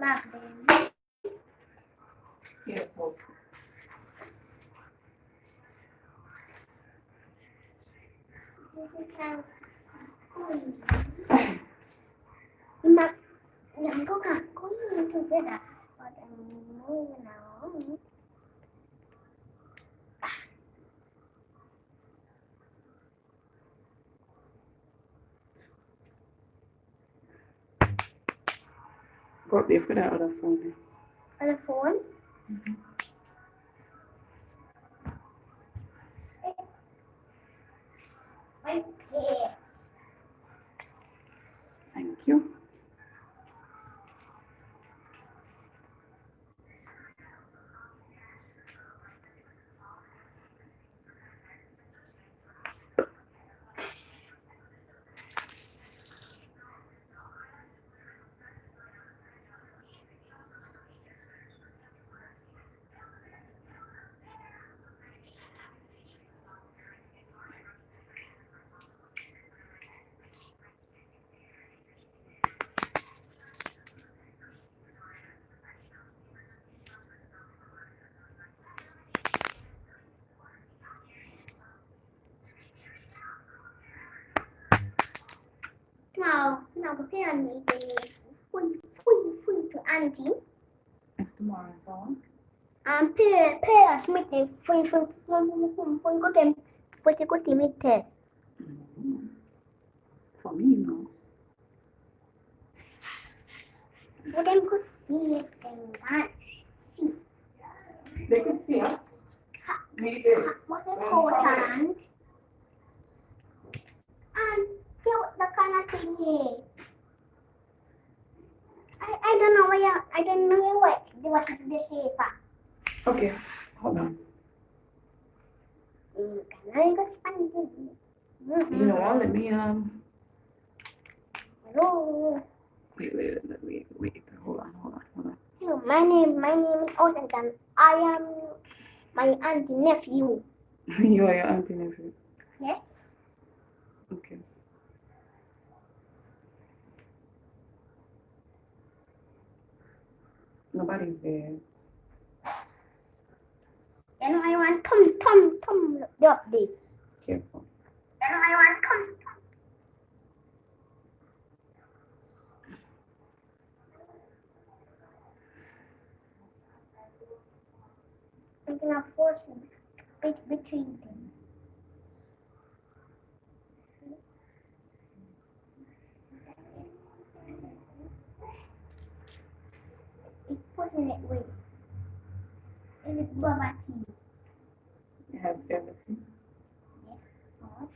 Back then. Careful. Mà nhận có cả có những thứ biết à và muốn nào Go there for that other phone. Other phone. Okay. Thank you. Now prepare me the full to auntie. If tomorrow is on. Pay us meet the full go them put the meet test. For me, no. But them could see it and that. They could see us. Maybe. What important. And the kind of thing here. I don't know where I don't know what they say. Okay, hold on. Can I go spend it? You know what? Let me Hello. Wait. Hold on. Hello, my name is Ocean. I am my auntie nephew. You are your auntie nephew. Yes. Okay. Nobody's there. Then I want Tom the update. Careful. Then I want Tom. I'm gonna force it between them. It's pushing it way. And it's bubble tea. It has everything. Yes, of course.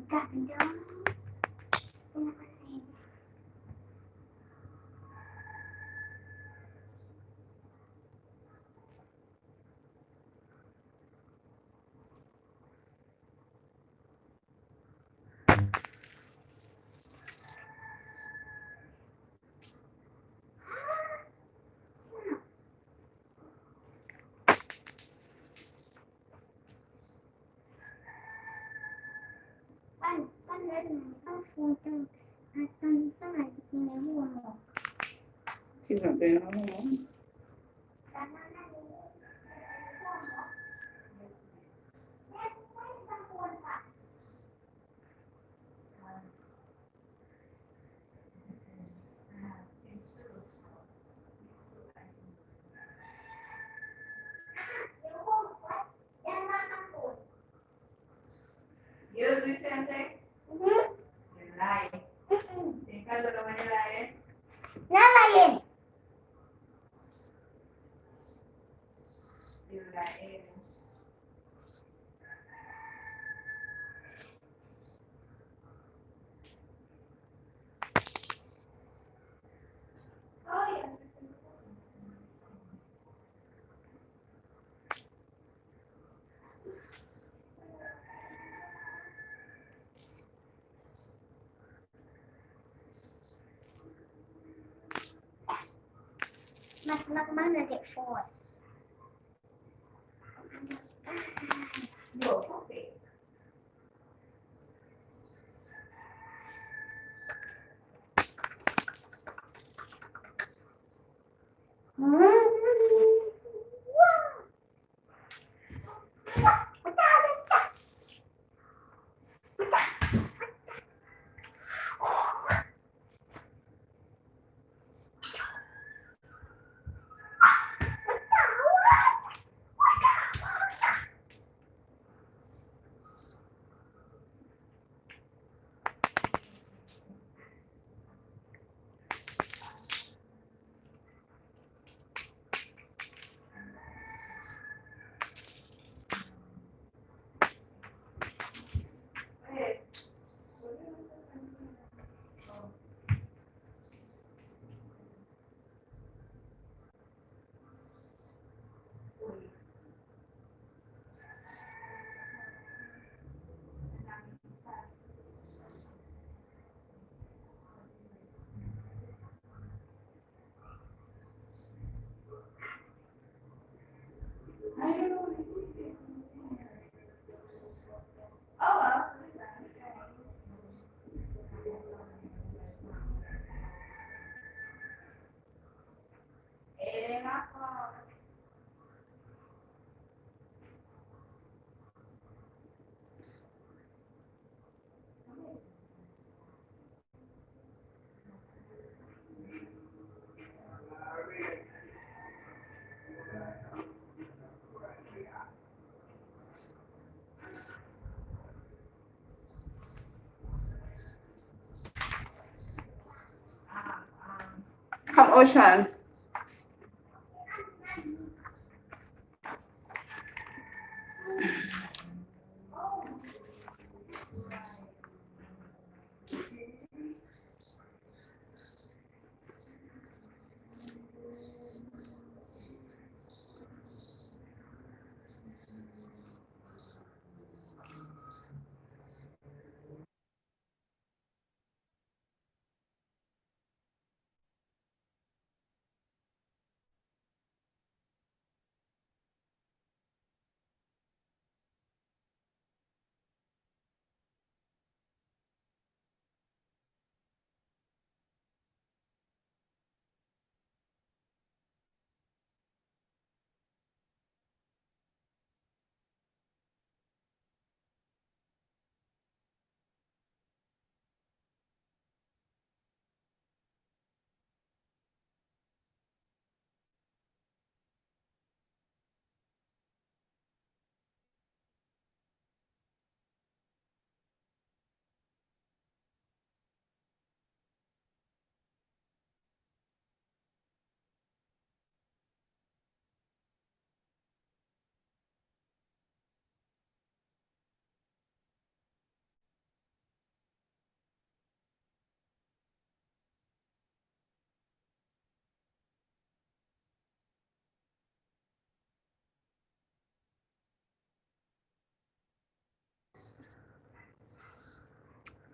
Got me down. Con lên con phun con sau này chị nếu mua một. She's not there no more. You do the same thing? You're lying. Think I don't know when you're lying? Not lying. Mana get four? Dua kopi. Come, Ocean.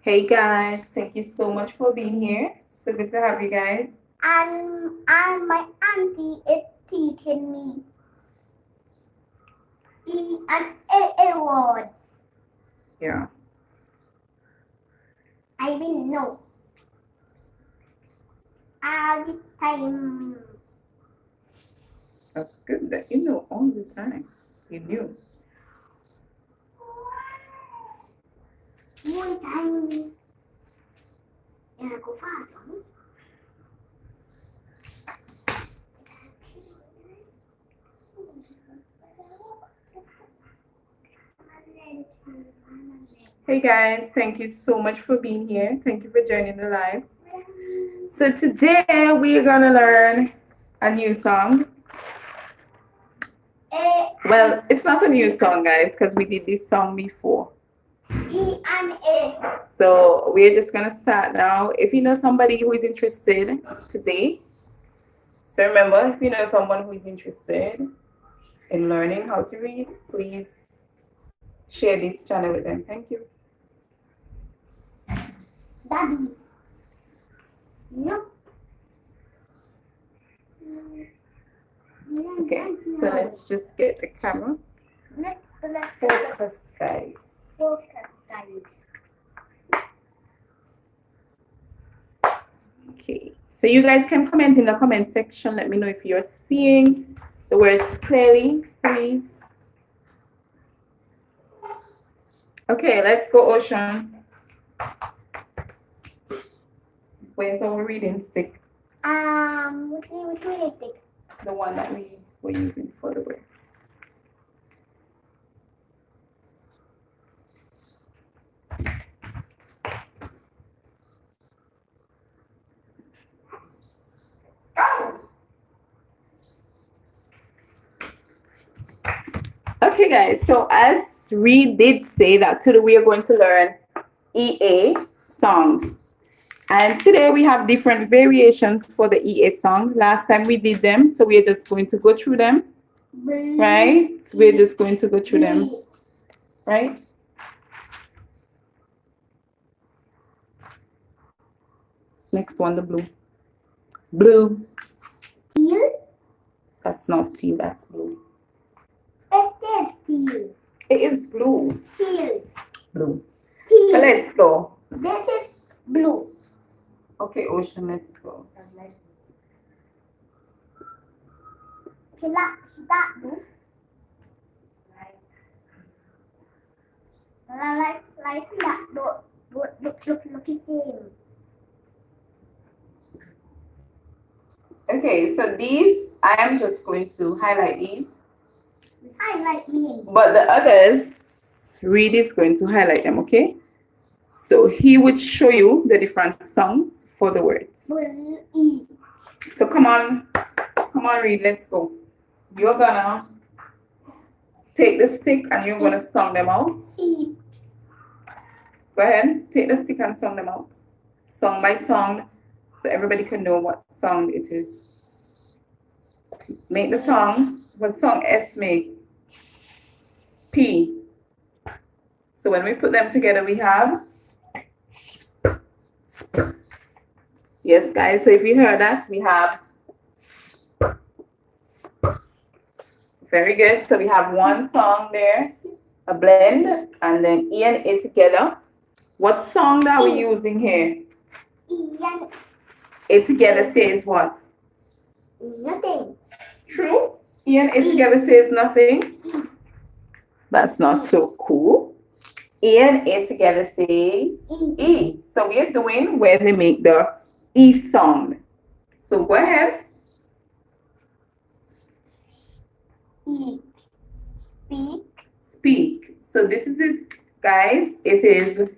Hey guys, thank you so much for being here. So good to have you guys. And my auntie is teaching me E and A words. Yeah. I will know all the time. That's good that you know all the time. You knew. One time, I go fast. Hey guys, thank you so much for being here. Thank you for joining the live. So today we're gonna learn a new song. Well, it's not a new song, guys, because we did this song before. E and A. So we're just gonna start now. If you know somebody who is interested today, so remember, if you know someone who is interested in learning how to read, please share this channel with them. Thank you. Daddy. No. Okay, so let's just get the camera Let's focused, guys. focus, guys. Okay, so you guys can comment in the comment section. Let me know if you're seeing the words clearly, please. Okay, let's go, Ocean. Where's our reading stick? Which reading stick? The one that we were using for the words. Okay, guys, so as Reid did say that today we are going to learn EA song. And today we have different variations for the EA song. Last time we did them, so we're just going to go through them, right? We're just going to go through them, right? Next one, the blue. Blue. Teal? That's not teal, that's blue. It is teal. It is blue. Teal. Blue. Teal. So let's go. This is blue. Okay, Ocean, let's go. Is that blue? Like that. Look at him. Okay, so these, I am just going to highlight these. I like me. But the others, Reid is going to highlight them, okay? So he would show you the different songs for the words. Easy. So come on, Reid, let's go. You're gonna take the stick and you're gonna song them out. Easy. Go ahead, take the stick and song them out. Song by song, so everybody can know what song it is. Make the song, what song S make? P. So when we put them together, we have sp. Yes, guys, so if you heard that, we have sp. Very good. So we have one song there, a blend, and then E and A together. What song that we're using here? Ian. A together says what? Nothing. True. E and A together says nothing. That's not so cool. E and A together says E. So we are doing where they make the E sound. So go ahead. Eat. Speak. Speak. So this is it, guys. It is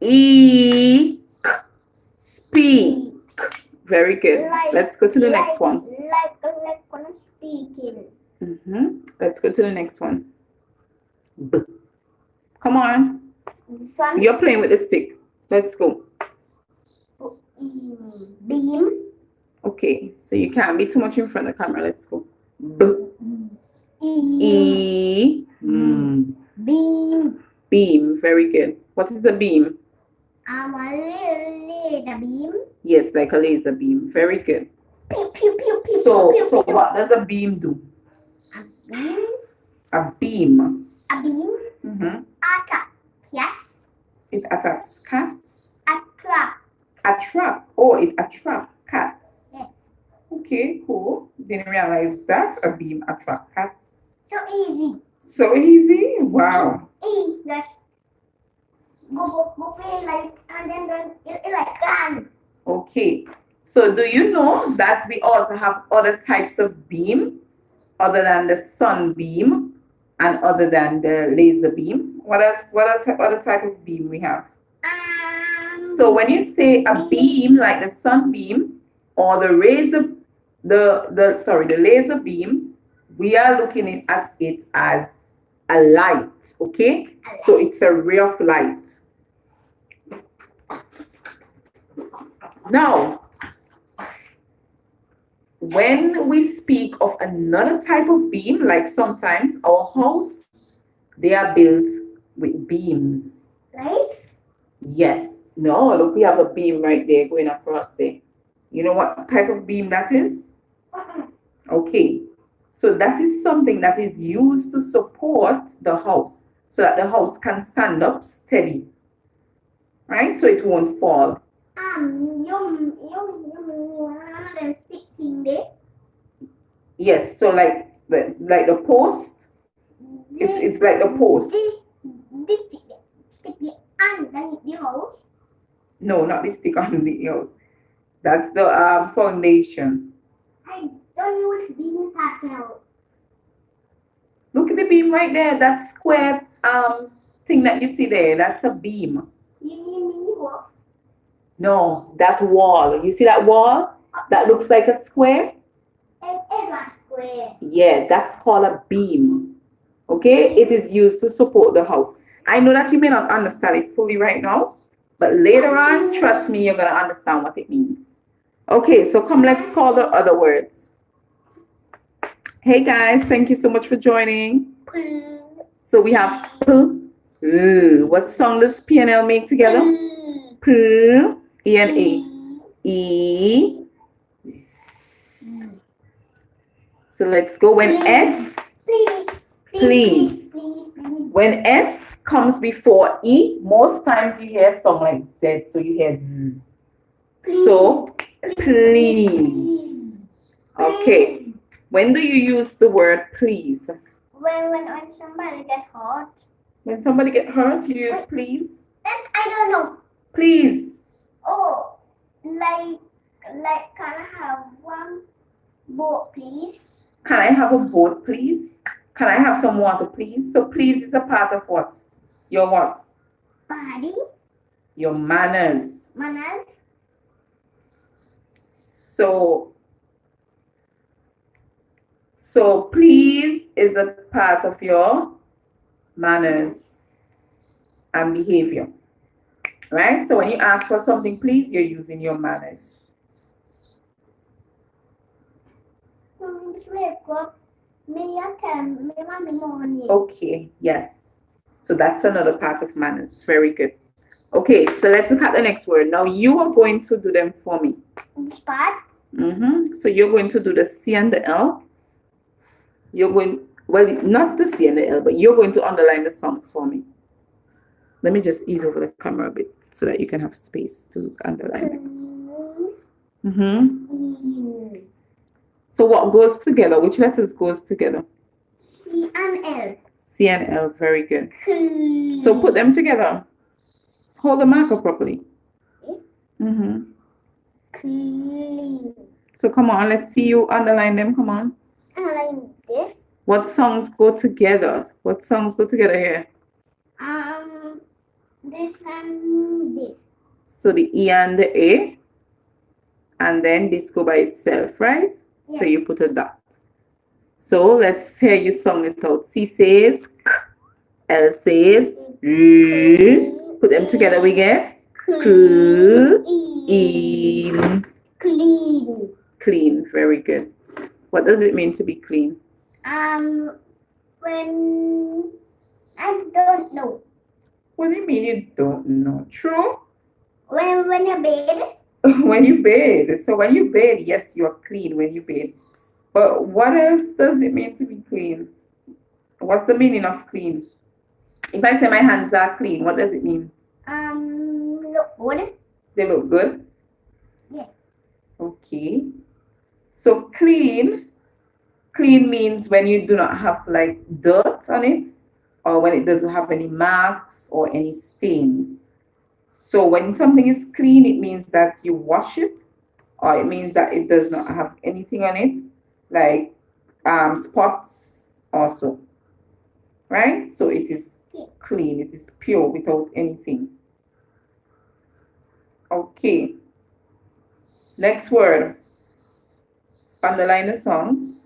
E. Speak. Very good. Let's go to the next one. Like when I'm speaking. Let's go to the next one. B. Come on. Sun. You're playing with the stick. Let's go. Beam. Okay, so you can't be too much in front of the camera. Let's go. B. E. Beam. Beam. Very good. What is a beam? A laser beam. Yes, like a laser beam. Very good. Pew, pew, pew, pew, So pew, pew, pew. what does a beam do? A beam. A beam. A beam. Attack cats. It attacks cats. Attract. Attract. Oh, it attracts cats. Yes. Okay, cool. Didn't realize that a beam attracts cats. So easy. So easy. Wow. Let's go play like and then it like gun. Okay. So do you know that we also have other types of beam other than the sunbeam and other than the laser beam? What other type of beam we have? So when you say a beam like the sunbeam or the laser beam, we are looking at it as a light, okay? So it's a ray of light. Now, when we speak of another type of beam, like sometimes our house, they are built with beams. Right? Yes. No, look, we have a beam right there going across there. You know what type of beam that is? Okay. So that is something that is used to support the house so that the house can stand up steady. Right? So it won't fall. Another stick thing there. Yes, so like the post, it's like the post. This stick the underneath the house. No, not the stick on the house. That's the foundation. I don't know what's being talking about. Look at the beam right there. That square thing that you see there. That's a beam. You mean what? No, that wall. You see that wall? That looks like a square? It is a square. Yeah, that's called a beam. Okay? It is used to support the house. I know that you may not understand it fully right now, but later on, trust me, you're going to understand what it means. Okay, so come, let's call the other words. Hey guys, thank you so much for joining. So we have P. What song does P and L make together? P, E and A. E. So let's go when S. Please. When S comes before E, most times you hear a song like Z, so you hear Z. So, please. Okay. When do you use the word please? When somebody gets hurt. When somebody get hurt, you use please? I don't know. Please. Oh, like, can I have one boat, please? Can I have a boat, please? Can I have some water, please? So please is a part of what? Your what? Body. Your manners. Manners. So please is a part of your manners and behavior. Right? So when you ask for something, please, you're using your manners. Okay, yes. So that's another part of manners. Very good. Okay, so let's look at the next word. Now you are going to do them for me. This part? So you're going to do the C and the L. You're going, well, not the C and the L, but you're going to underline the songs for me. Let me just ease over the camera a bit so that you can have space to underline it. So what goes together? Which letters goes together? C and L. C and L, very good. So put them together. Hold the marker properly. Clean. So come on, let's see you underline them. Come on. Underline this. What songs go together? What songs go together here? This and this. So the E and the A. And then this go by itself, right? Yeah. So you put a dot. So let's hear you song it out. C says K. L says R. Put them together, we get Clean. Clean, very good. What does it mean to be clean? When I don't know. What do you mean you don't know? True? When you bathe. When you bathe. So when you bathe, yes, you're clean when you bathe. But what else does it mean to be clean? What's the meaning of clean? If I say my hands are clean, what does it mean? Look good. They look good? Yeah. Okay. So clean means when you do not have like dirt on it, or when it doesn't have any marks or any stains. So when something is clean, it means that you wash it, or it means that it does not have anything on it, like spots also. Right? So it is clean, it is pure without anything. Okay. Next word. Underline the songs.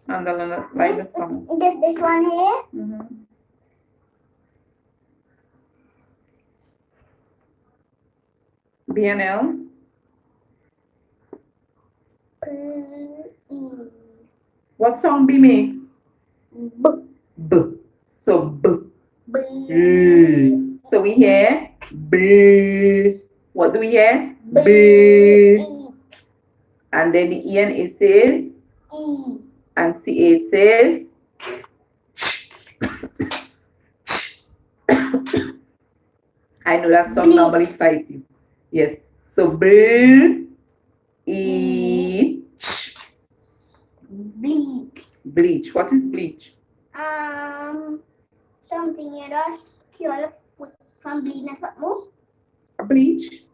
Underline the songs. This one here. B and L. What sound B makes? B. B. So B. B. So we hear B. What do we hear? B. B. And then the E and A says, E. and CH says, I know that song Bleach. normally fight you. Yes. So B, each. Bleach. Bleach. What is bleach? Something you just cure put some bleach or something. A bleach?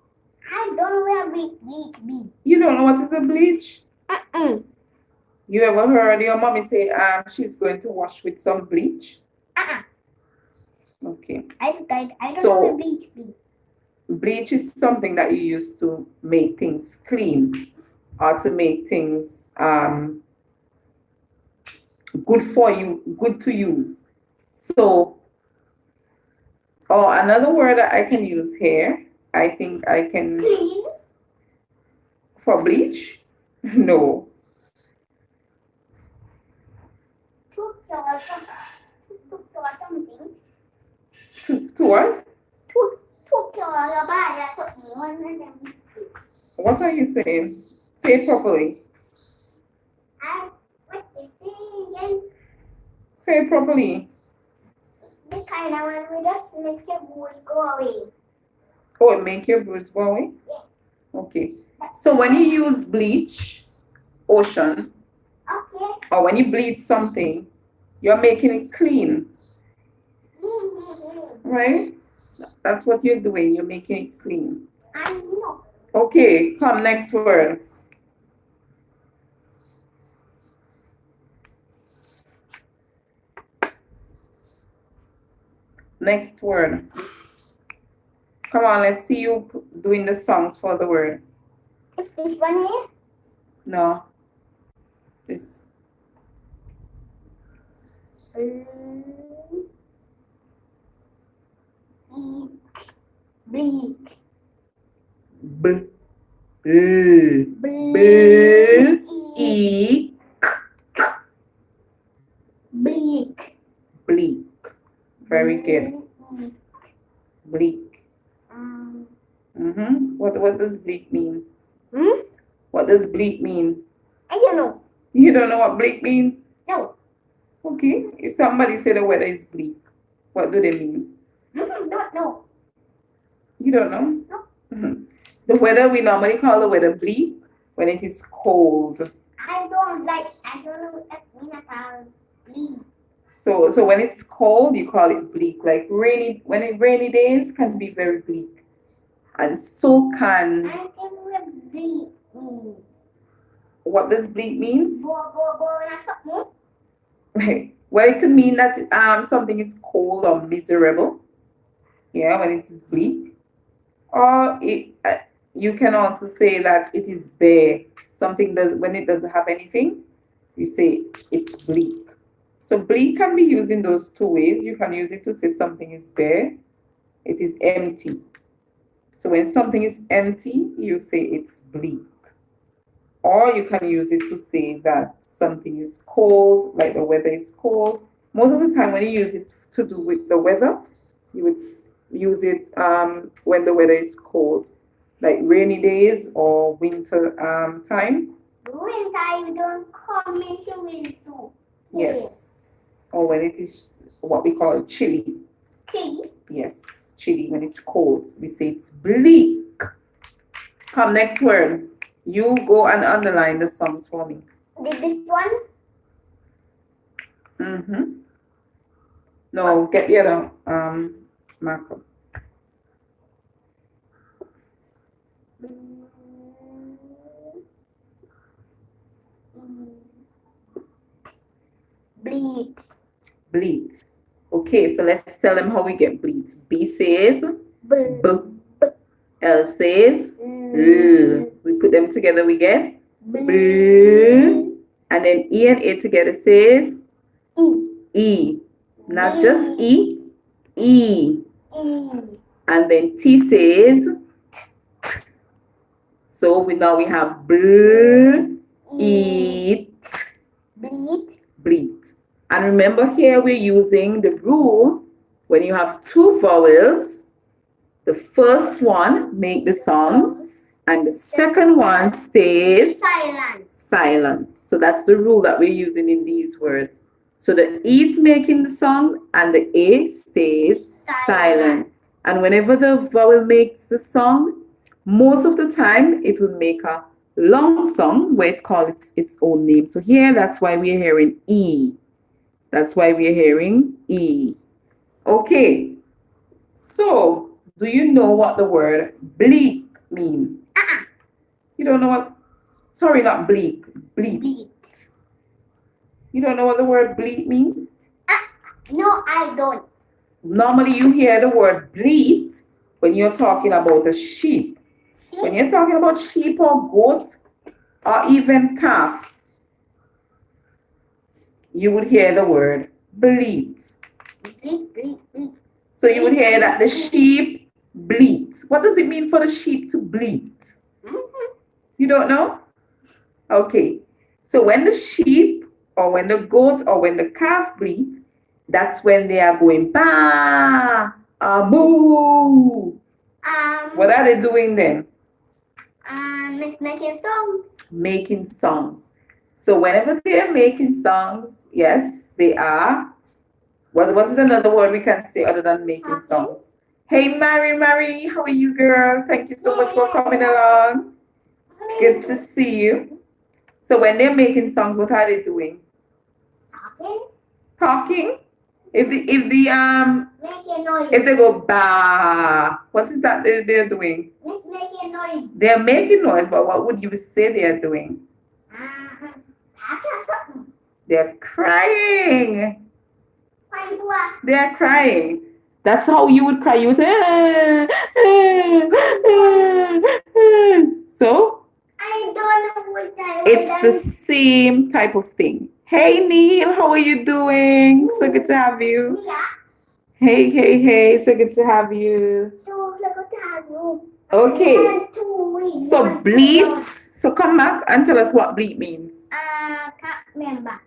I don't know where bleach be. You don't know what is a bleach? Uh-uh. You ever heard your mommy say she's going to wash with some bleach? Uh-uh. Okay. I don't So- know where bleach be. Bleach is something that you use to make things clean or to make things good for you, good to use. So, another word that I can use here, I think I can, Clean. for bleach? No. To something. To what? To cure your body or something. One of them. What are you saying? Say it properly. What is it? Say it properly. The kind of one we just make your bones go away. Oh, it make your bruise go away? Yeah. Okay. So when you use bleach, Ocean, Okay. or when you bleach something, you're making it clean, right? That's what you're doing. You're making it clean. I know. Okay, come next word. Next word. Come on, let's see you doing the songs for the word. It's this one here. No. This. Bleak. B. B. B. E. Bleak. Bleak. Very good. Bleak. What does bleak mean? What does bleak mean? I don't know. You don't know what bleak means? No. Okay. If somebody say the weather is bleak, what do they mean? Don't know. You don't know? No. Mhm. The weather, we normally call the weather bleak when it is cold. I don't know what that means at all. Bleak. So when it's cold, you call it bleak. Like rainy days can be very bleak. And so can, I think what bleak means. what does bleak mean? Or something. Well, it could mean that something is cold or miserable. Yeah, when it is bleak. Or you can also say that it is bare. Something does when it doesn't have anything, you say it's bleak. So bleak can be used in those two ways. You can use it to say something is bare, it is empty. So when something is empty, you say it's bleak. Or you can use it to say that something is cold, like the weather is cold. Most of the time when you use it to do with the weather, you would use it when the weather is cold, like rainy days or winter time. Winter you don't come into winter. Yes. Or when it is what we call chilly. Chilly. Yes, chilly when it's cold. We say it's bleak. Come, next word. You go and underline the songs for me. Did this one? No, get the other marker. Bleak. Bleat. Okay, so let's tell them how we get bleat. B says B. L says L. We put them together, we get B. And then E and A together says E. Not just E, E. And then T says T. So now we have B, eat, bleat. And remember here we're using the rule when you have two vowels, The first one make the song, and the second one stays silent. So that's the rule that we're using in these words. So the E is making the song and the A stays silent. And whenever the vowel makes the song, most of the time it will make a long song where it calls its own name. So here, that's why we're hearing E. That's why we're hearing E. Okay. So, do you know what the word bleak means? You don't know what? Sorry, not bleak. Bleat. You don't know what the word bleat means? No, I don't. Normally, you hear the word bleat when you're talking about a sheep. When you're talking about sheep or goat or even calf, you would hear the word bleat. Bleat. So you would hear that the sheep bleat. What does it mean for the sheep to bleat? You don't know? Okay. So when the sheep or when the goat or when the calf bleat, that's when they are going ba, moo. What are they doing then? Making songs. Making songs. So whenever they are making songs, yes, they are. What is another word we can say other than making songs? Hey, Mary, how are you, girl? Thank you so much for coming along. Good to see you. So when they're making songs, what are they doing? Talking. If Making noise. if they go ba, what is that they're doing? Making noise. They're making noise, but what would you say they are doing? They're crying. They are crying. That's how you would cry. You would say, so I don't know what that it's the same type of thing. Hey, Neil, how are you doing? So good to have you. Yeah. Hey, so good to have you. So good to have you. Okay. So bleat. So come back and tell us what bleat means. Can't remember.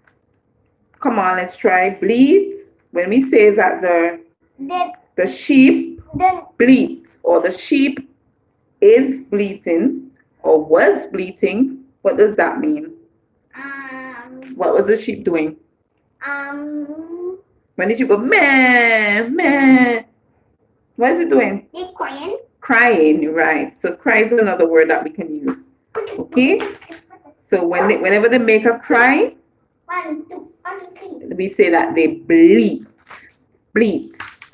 Come on, let's try. Bleat. When we say that the sheep bleats or the sheep is bleating or was bleating, what does that mean? What was the sheep doing? When did you go meh? What is it doing? It's crying. Crying, right. So cry is another word that we can use. Okay? So whenever they make a cry, 1, 2, 3. we say that they bleat.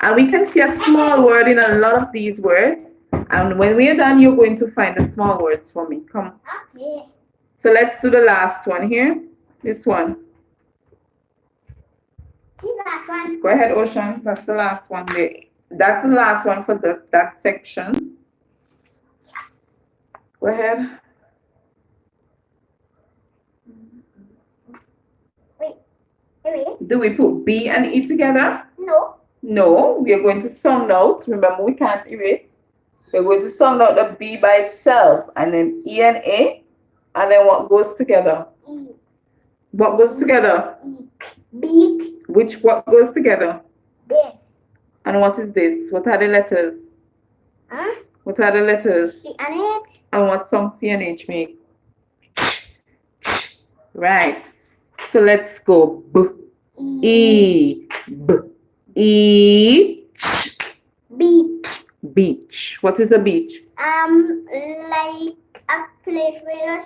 And we can see a small word in a lot of these words. And when we're done, you're going to find the small words for me. Come. Okay. So let's do the last one here. This one. The last one. Go ahead, Ocean. That's the last one there. That's the last one for that section. Go ahead. Wait. Do we put B and E together? No. No, we are going to sound out. Remember, we can't erase. We're going to sound out the B by itself, and then E and A, and then what goes together? E. What goes together? E. Beat. What goes together? This. And what is this? What are the letters? Huh? What are the letters? C and H. And what song C and H make? Right. So let's go. B, E, B, E, Beach. Beach. What is a beach? Like a place where I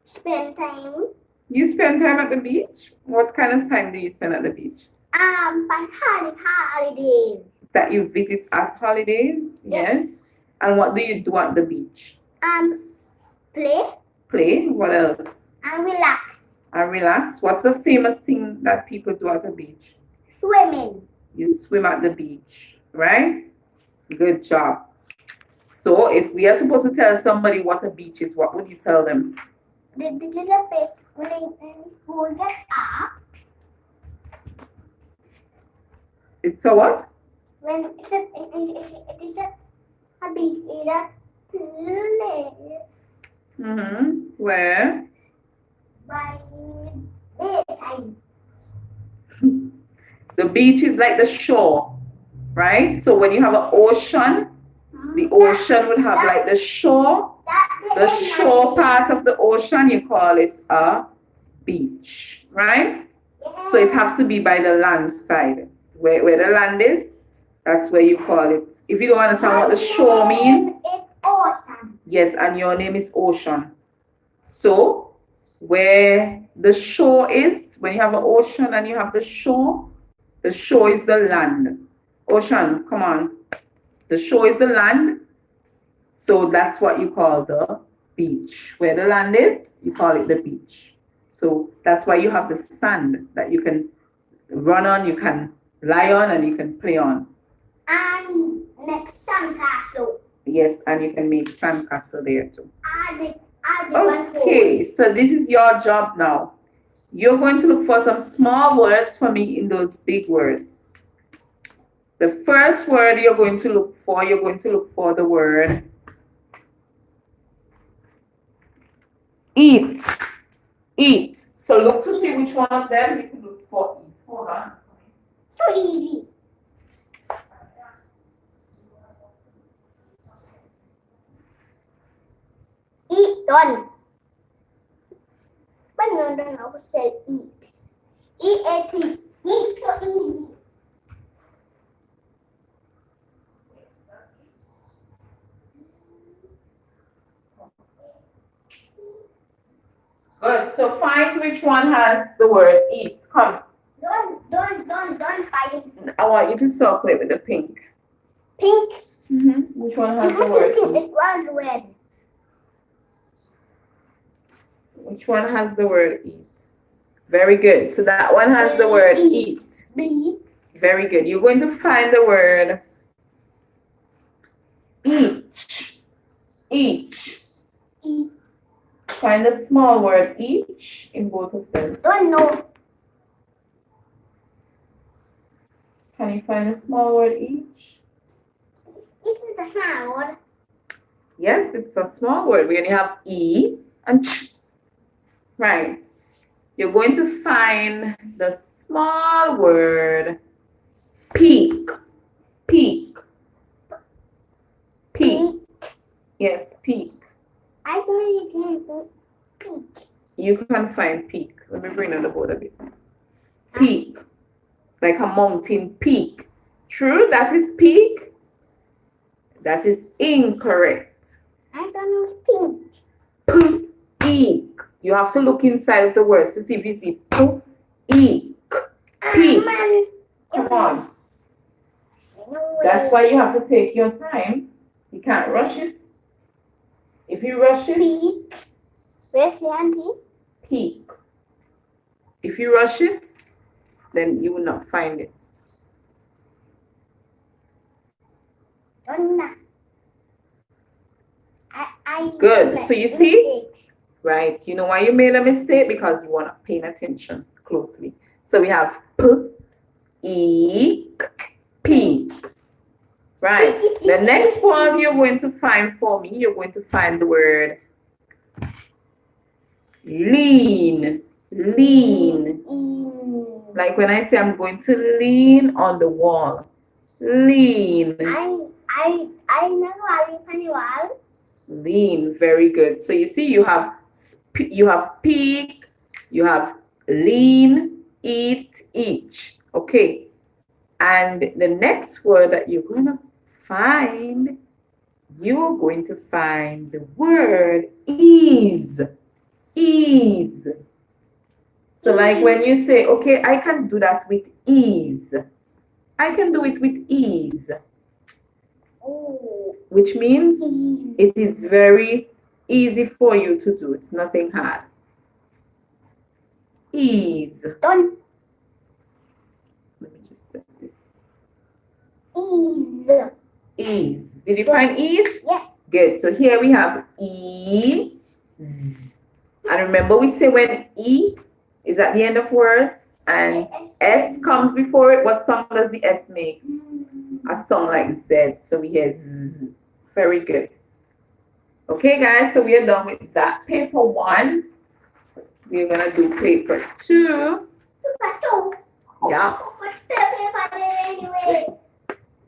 spend time. You spend time at the beach? What kind of time do you spend at the beach? By holidays. That you visit at holidays? Yes. And what do you do at the beach? Play. Play. What else? And relax. And relax. What's the famous thing that people do at the beach? Swimming. You swim at the beach, right? Good job. So if we are supposed to tell somebody what a beach is, what would you tell them? This is a place when I get up. It's a what? When it is a beach in a place Where? by bayside. The beach is like the shore, right? So when you have an ocean, The ocean would have like the shore. The shore part of the ocean, you call it a beach, right? So it have to be by the land side. Where the land is, that's where you call it. If you don't understand what the shore means, It's ocean. yes, and your name is ocean. So where the shore is, when you have an ocean and you have the shore is the land. Ocean, come on. The shore is the land. So that's what you call the beach. Where the land is, you call it the beach. So that's why you have the sand that you can run on, you can lie on, and you can play on. And next sandcastle. Yes, and you can make sandcastle there too. One Okay, so this is your job now. You're going to look for some small words for me in those big words. The first word you're going to look for the word eat. Eat. So look to see which one of them you can look for eat. Hold on. So easy. Eat done. But no, I said eat. E-A-T. Eat so easy. Good. So find which one has the word eat. Come. Don't find. I want you to circle it with the pink. Pink. Which one has the word eat? This one red. Which one has the word eat? Very good. So that one has the word eat. Eat. Very good. You're going to find the word each. Each. Eat. Find the small word each in both of them. Don't know. Can you find the small word each? This is a small word. Yes, it's a small word. We only have E and ch. Right. You're going to find the small word peak. Peak. Peak. Yes, peak. I don't know peak. You can find peak. Let me bring on the board a bit. Peak. Like a mountain peak. True, that is peak. That is incorrect. I don't know pink. Peak. You have to look inside of the word to see if you see peak. Peak. Come on. That's why you have to take your time. You can't rush it. If you rush it, Peak. Where's the auntie? peak. If you rush it, then you will not find it. Don't know. I Good. So you see? mistakes. Right. You know why you made a mistake? Because you weren't paying attention closely. So we have peak. Right. The next one you're going to find for me, you're going to find the word lean. Lean. Like when I say I'm going to lean on the wall. Lean. I never had any wall. Lean. Very good. So you see, you have peak, you have lean, eat, each. Okay. And the next word that you're going to find, you're going to find the word ease. Ease. So like when you say, okay, I can do that with ease. I can do it with ease. Oh. Which means it is very easy for you to do. It's nothing hard. Ease. Don't. Let me just set this. Ease. Ease. Did you find ease? Yeah. Good. So here we have E. Z. And remember we say when E is at the end of words and S comes before it, what sound does the S make? A sound like Z. So we hear Z. Very good. Okay, guys. So we are done with that. Paper 1. We're going to do paper 2. Yeah. What's the paper anyway?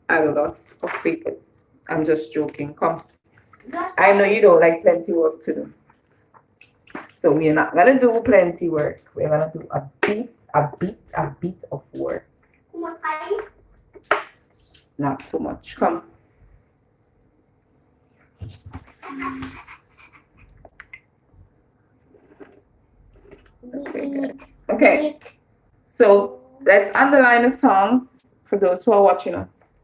A lot of papers. I'm just joking. Come. I know you don't like plenty work to do. So we're not gonna do plenty work. We're gonna do a bit of work. Not too much. Come. Okay. So let's underline the songs for those who are watching us.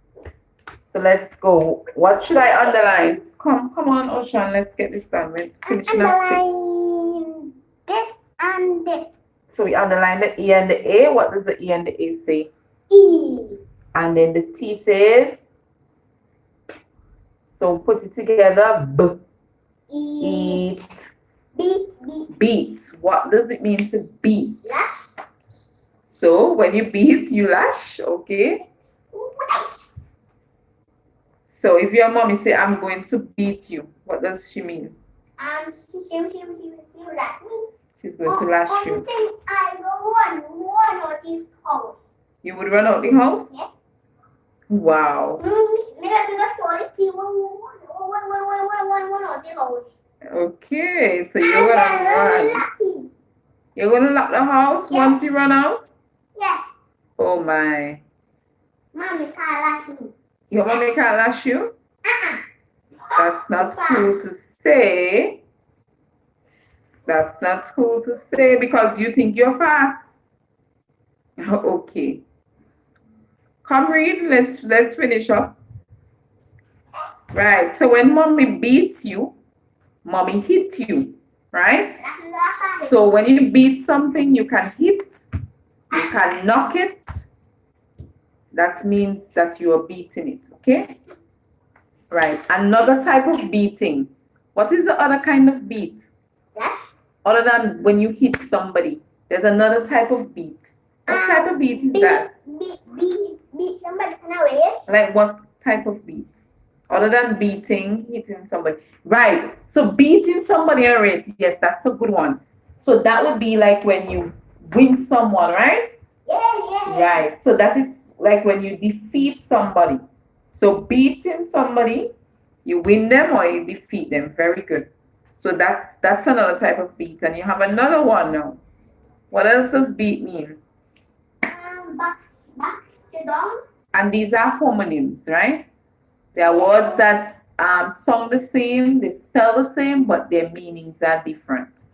So let's go. What should I underline? Come on, Ocean. Let's get this done. We're finishing at 6. This and this. So we underline the E and the A. What does the E and the A say? E. And then the T says. So put it together. B. Eat. Beat. What does it mean to beat? Lash. So when you beat, you lash. Okay. So if your mommy say, I'm going to beat you, what does she mean? She lash me. She's going to lash you. I run out the house. You would run out the house? Yes. Wow. Okay, so you're gonna run. You're gonna lock the house once you run out? Yes. Oh my. Mommy can't lash me. Your mommy can't lash you? That's not cool to say. That's not cool to say because you think you're fast. Okay. Come Reid, let's finish up. Right. So when mommy beats you, mommy hits you, right? So when you beat something, you can hit, you can knock it. That means that you are beating it, okay? Right. Another type of beating. What is the other kind of beat? Yes. Other than when you hit somebody, there's another type of beat. What type of beat is that? Beat somebody in a race. Like what type of beat? Other than beating, hitting somebody. Right. So beating somebody in a race, yes, that's a good one. So that would be like when you win someone, right? Yeah. Right. So that is like when you defeat somebody. So beating somebody, you win them or you defeat them. Very good. So that's another type of beat. And you have another one now. What else does beat mean? Back, sit down. And these are homonyms, right? They are words that sound the same, they spell the same, but their meanings are different.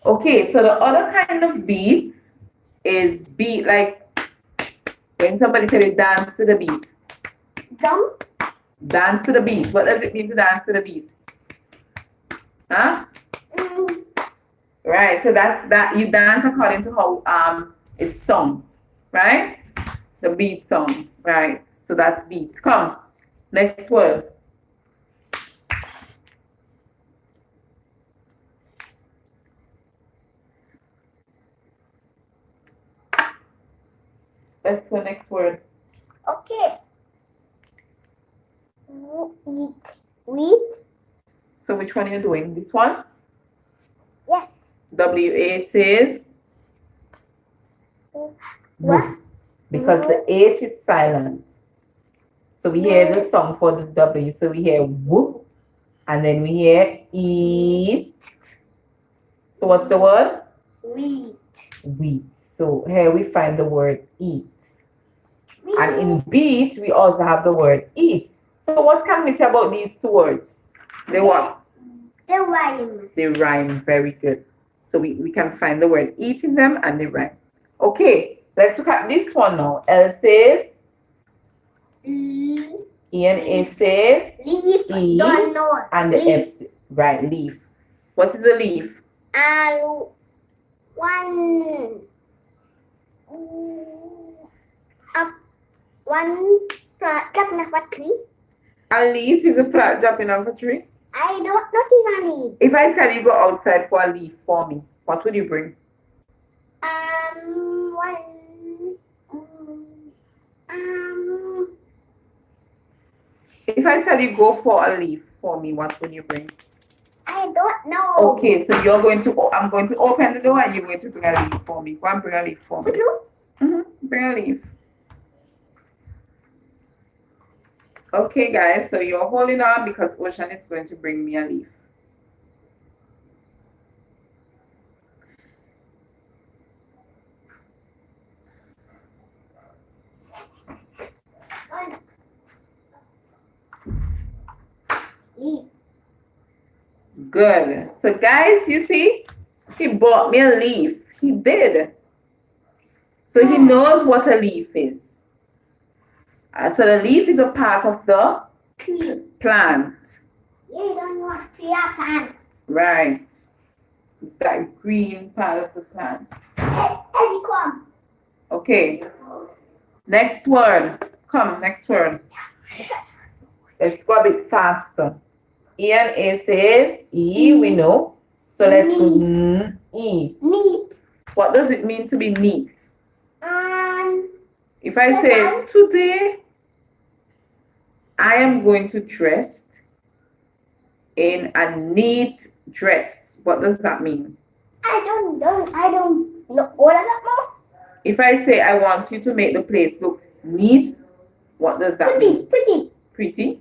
Okay, so the other kind of beat is beat like when somebody tell you dance to the beat. Jump. Dance to the beat. What does it mean to dance to the beat? Huh? Right, so that's that you dance according to how it sounds, right? The beat song, right? So that's beat. Come, next word. That's the next word. Okay. Wheat. So which one are you doing? This one? Yes. W-A says? What? Because the H is silent. So we hear the song for the W. So we hear whoop, and then we hear eat. So what's the word? Wheat. Wheat. So here we find the word eat. And in beat, we also have the word eat. So what can we say about these two words? They what? They rhyme. They rhyme. Very good. So we can find the word eat in them and they rhyme. Okay, let's look at this one now. L says E and A says Leaf. E Don't know. and the Leaf. F. Right, leaf. What is a leaf? One jumping off a tree. A leaf is a plant jumping off a tree. I don't notice a leaf. If I tell you go outside for a leaf for me, what would you bring? If I tell you go for a leaf for me, what would you bring? I don't know. Okay, so I'm going to open the door and you're going to bring a leaf for me. Go and bring a leaf for me. Bring a leaf. Okay, guys, so you're holding on because Ocean is going to bring me a leaf. Leaf. Good. So, guys, you see, he bought me a leaf. He did. So he knows what a leaf is. So the leaf is a part of the Tree. plant. You don't want to be a plant. Right. It's that green part of the plant. Eddie, come. Okay. Next word. Come, next word. Let's go a bit faster. E and A says E, we know. So let's go E. Neat. What does it mean to be neat? Um, If I say today, I am going to dress in a neat dress. What does that mean? I don't know. What does that mean? If I say I want you to make the place look neat, what does that mean? Pretty. Pretty.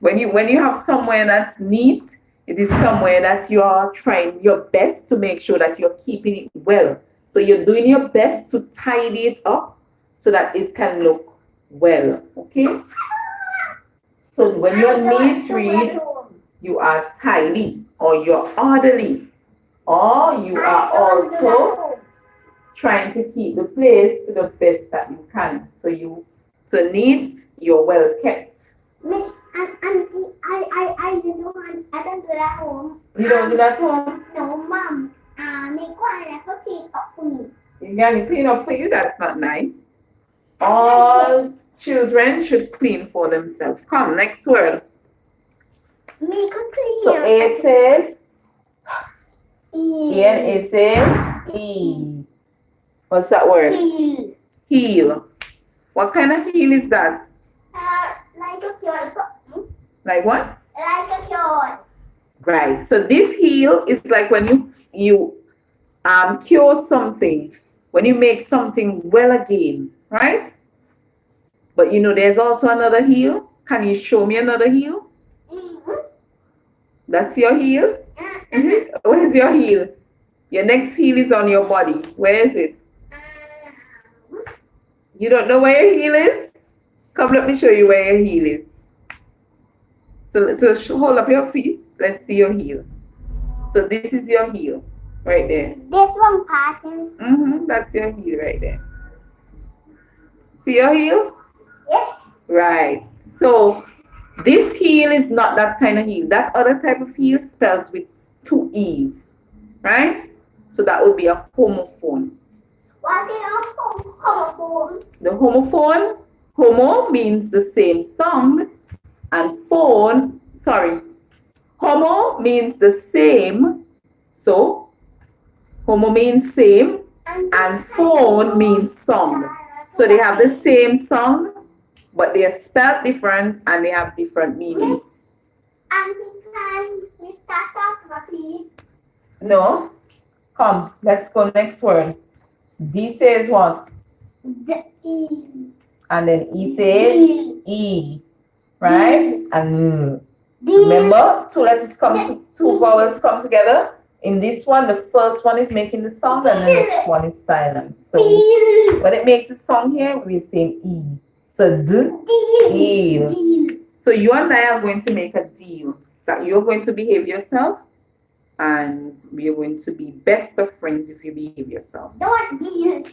When you have somewhere that's neat, it is somewhere that you are trying your best to make sure that you're keeping it well. So you're doing your best to tidy it up so that it can look well. Okay? So when you're neat, Reid, you are tidy or you're orderly. Or you are also trying to keep the place to the best that you can. So neat, you're well kept. Miss, Auntie, I don't know. I don't do that at home. You don't do that at home? No, Mom. Make one and put it up for me. You gotta clean up for you? That's not nice. All children should clean for themselves. Come, next word. Make a clean. So A says E. and it says E. What's that word? Heel. Heel. What kind of heel is that? Like a cure. Like what? Like a cure. Right. So this heel is like when you cure something, when you make something well again, right? But you know, there's also another heel. Can you show me another heel? That's your heel? Where's your heel? Your next heel is on your body. Where is it? You don't know where your heel is? Come, let me show you where your heel is. So hold up your feet. Let's see your heel. So this is your heel right there. This one pattern. That's your heel right there. See your heel? Yes. Right. So this heel is not that kind of heel. That other type of heel spells with 2 E's. Right? So that would be a homophone. What is a homophone? The homophone, homo means the same sound, and homo means the same. So homo means same, and phone means sound. So they have the same sound, but they are spelled different and they have different meanings. And can you start please? No? Come, let's go next word. D says what? The E. And then E says E. Right? And D. remember, two vowels come together. In this one, the first one is making the sound and the next one is silent. So when it makes a sound here, we're saying E. So deal. So you and I are going to make a deal that you're going to behave yourself and we're going to be best of friends if you behave yourself. Don't deal.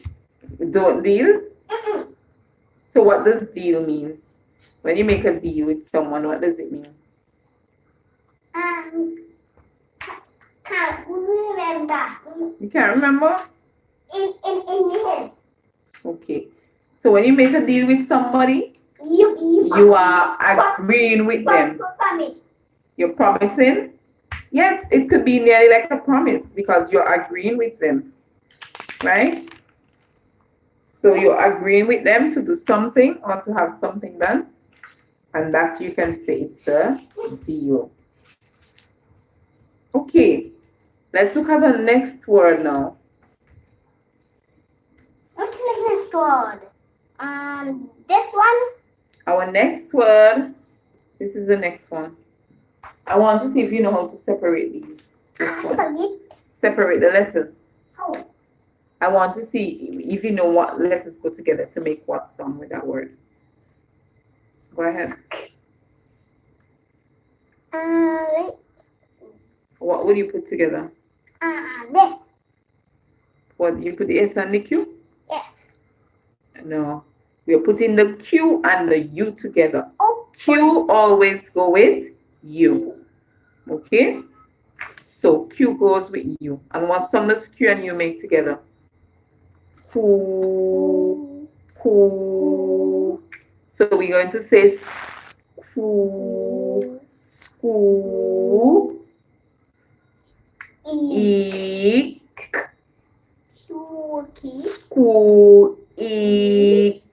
Don't deal? So what does deal mean? When you make a deal with someone, what does it mean? Can't remember. You can't remember? In the head. Okay. So when you make a deal with somebody, you are agreeing with them. Promise. You're promising? Yes, it could be nearly like a promise because you're agreeing with them. Right? So you're agreeing with them to do something or to have something done. And that you can say it's a deal. Okay. Let's look at the next word now. What's the next word? This one? Our next word, this is the next one. I want to see if you know how to separate these. This one. Spaghetti. Separate the letters. How? I want to see if you know what letters go together to make what song with that word. Go ahead. What would you put together? This. What, you put the S and the Q? Yes. No. We are putting the Q and the U together. Oh. Q always go with U. Okay? So Q goes with U. And what song does Q and U make together? Who. So we're going to say school, school, eek, school, eek,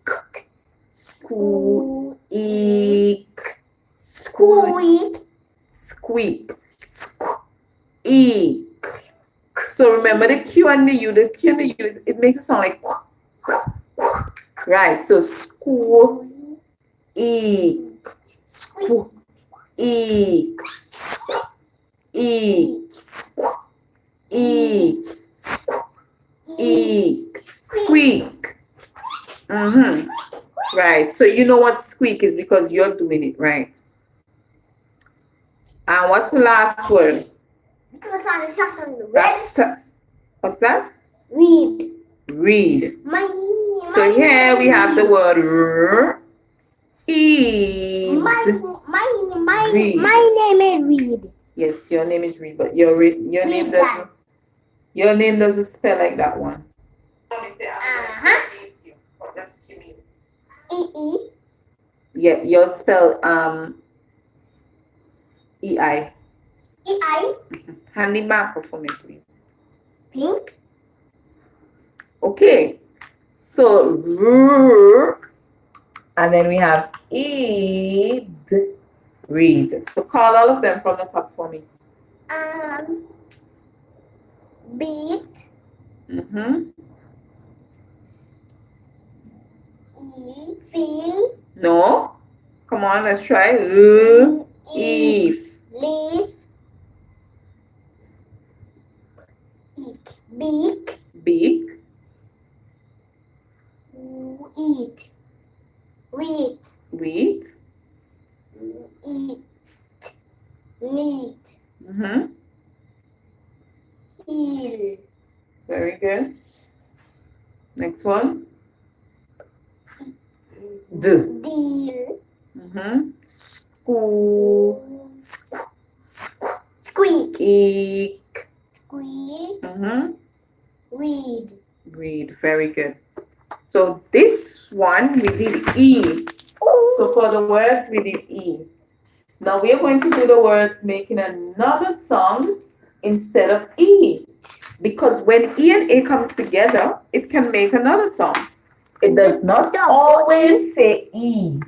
school, eek, school, squeak, eek. So remember the Q and the U. The Q and the U, it makes it sound like right. So school, eek, school, eek, eek, eek, eek, squeak. Right. So you know what squeak is because you're doing it, right? And what's the last word? What's that? Reid. Read. So here we have the word Reid. My Reid. name is Reid. Yes, your name is Reid, but your name doesn't spell like that one. E. Yeah, your spell EI. E-I. Hand the marker for me, please. Pink. Okay. So and then we have Eid. Read. So call all of them from the top for me. Beat. Feel. No. Come on, let's try. Eve. Leaf. Beak. Beak. Eat. Wheat. Wheat. Eat. Neat. Heel. Very good. Next one. Deal. School. Squeak. Eek. Squeak. Weed. Read. Very good. So this one we did E. So for the words we did E. Now we are going to do the words making another song instead of E. Because when E and A comes together, it can make another song. It does not always say E.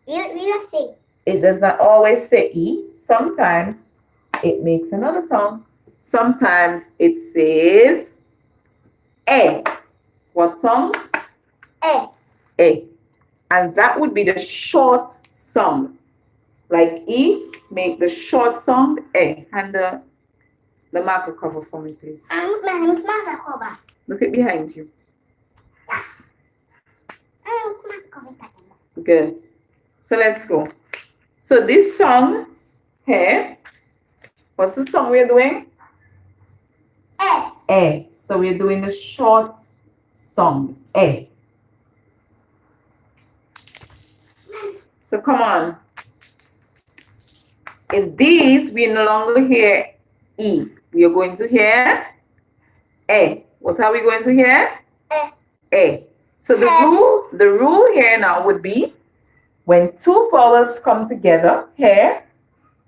It does not always say E. Sometimes it makes another song. Sometimes it says A. What song? A. A. And that would be the short song. Like E, make the short song A. And the marker cover for me, please. Look at behind you. Good. So let's go. So this song here, what's the song we're doing? A. A. So we're doing the short song A. So come on. In these, we no longer hear E. We are going to hear A. What are we going to hear? A. A. So the rule here now would be when two vowels come together here,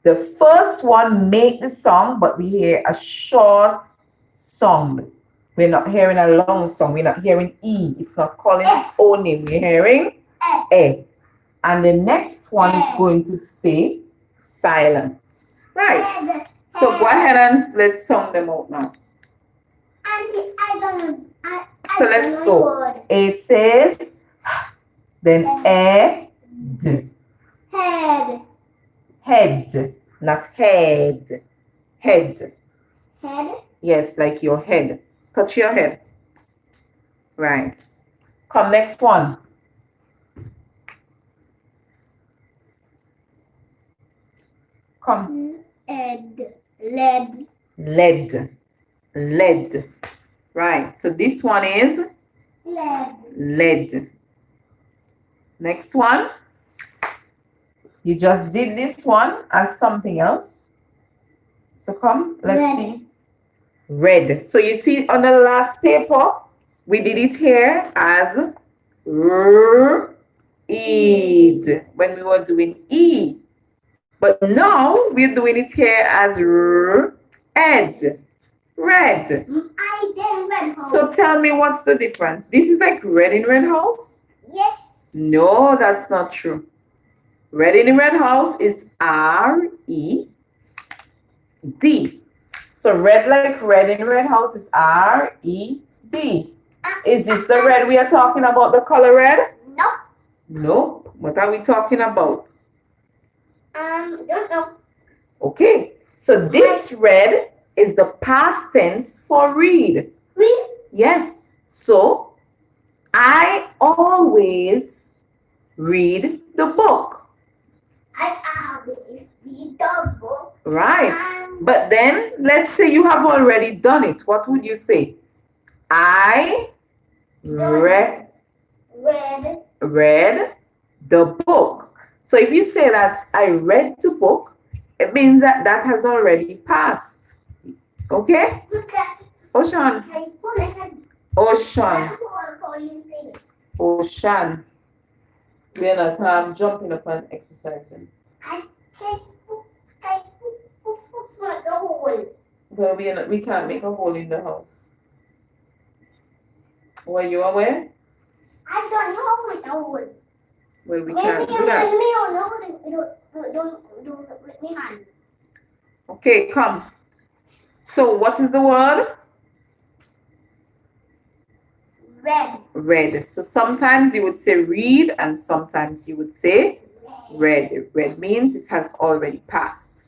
the first one make the song, but we hear a short song. We're not hearing a long song. We're not hearing E. It's not calling its own name. We're hearing A. And the next one is going to stay silent. Right. So go ahead and let's song them out now. I So let's go. It says, then A, D. Head. Head, not head. Head. Head. Yes, like your head. Touch your head. Right. Come, next one. Come. Ed. Lead. Lead. Lead. Right. So this one is Lead. lead. Next one. You just did this one as something else. So come, let's Red. see. Red. So you see on the last paper, we did it here as read when we were doing E. But now we're doing it here as red. Red. I did red house. So tell me what's the difference? This is like red in red house? Yes. No, that's not true. Red in red house is R-E-D. So red like red in red house is R-E-D. Is this the red we are talking about, the color red? No. No. What are we talking about? Don't know. Okay. So this red is the past tense for read. Read. Yes. So I always read the book. I always read the book. Right. But then let's say you have already done it. What would you say? I read the book. So if you say that I read the book, it means that that has already passed. Okay? Ocean. Ocean. Ocean. We're not jumping up and exercising. Well, we can't make a hole in the house. Were you aware? I don't know with the hole. Well, we Maybe can't do that. Don't. Okay, come. So what is the word? Red. Red. So sometimes you would say read and sometimes you would say red. Red means it has already passed.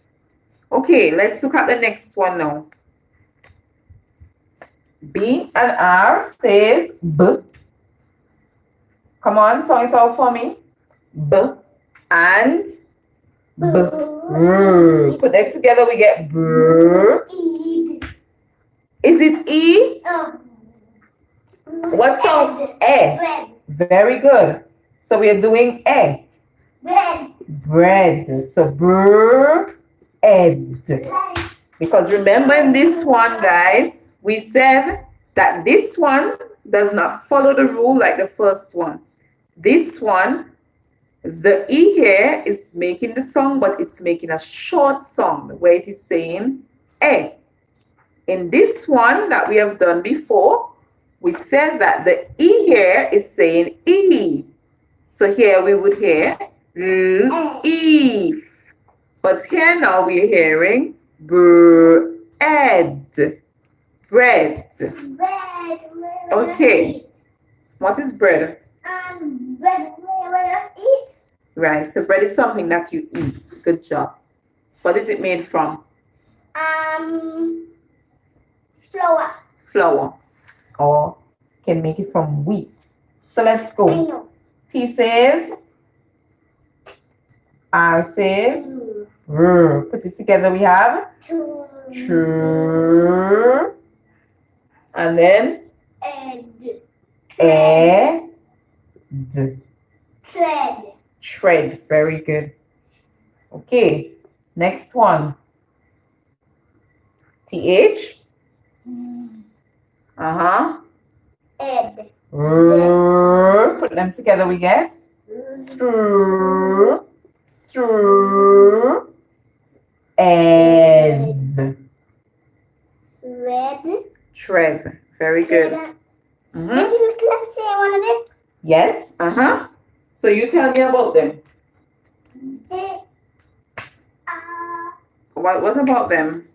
Okay, let's look at the next one now. B and R says B. Come on, song it out for me. B and B. Brr. Put them together, we get brr. Eat. Is it E? What sound? E. Red. Very good. So we are doing E. Red. Bread. So bread. Because remember in this one, guys, we said that this one does not follow the rule like the first one. This one, the E here is making the song, but it's making a short song where it is saying E. In this one that we have done before, we said that the E here is saying E. So here we would hear E. But here now we're hearing bread. Bread. Okay. What is bread? Bread. Eat. Right. So bread is something that you eat. Good job. What is it made from? Flour. Flour. Or can make it from wheat. So let's I go. know. T says. R says. Put it together. We have. True. And then. Ed. Ed. Tread. Tread. Very good. Okay. Next one. TH. Ed. Put them together. We get. Through. Ed. Red. Tread. Very good. Maybe you can say one of this. Yes. So you tell me about them. They What about them?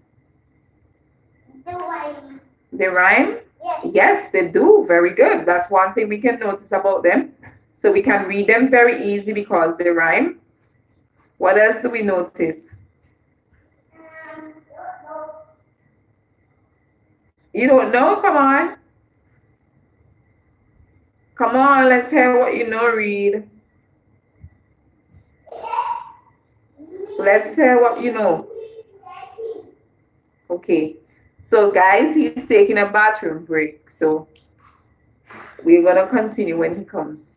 the wine. They rhyme? Yes. Yes, they do. Very good. That's one thing we can notice about them. So we can read them very easy because they rhyme. What else do we notice? You don't know? Come on. Come on, let's hear what you know, Reid. Let's hear what you know. Okay. So guys, he's taking a bathroom break. So we're gonna continue when he comes.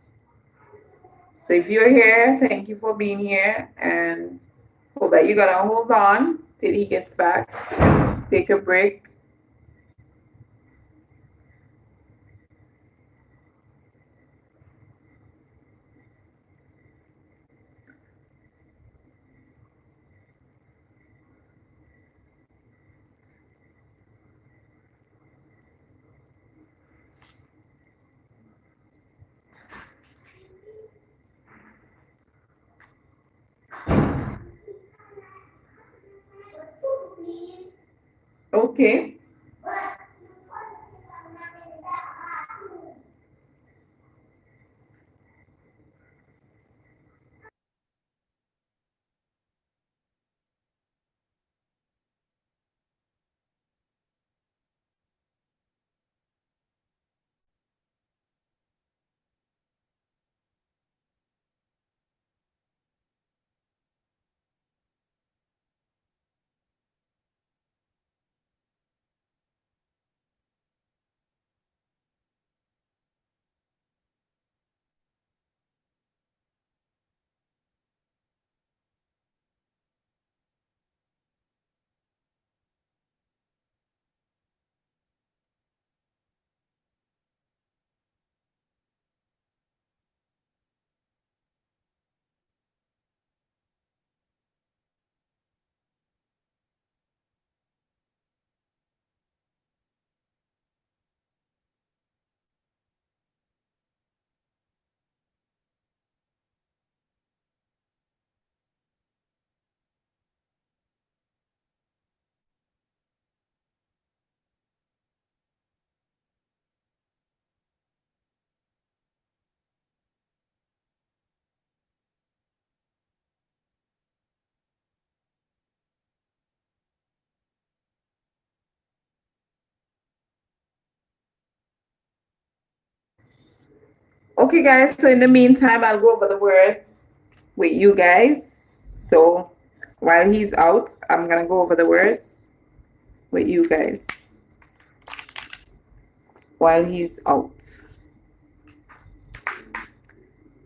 So if you're here, thank you for being here, and hope that you're gonna hold on till he gets back. Take a break. Okay. Okay, guys. So in the meantime, I'll go over the words with you guys. So while he's out, I'm gonna go over the words with you guys while he's out.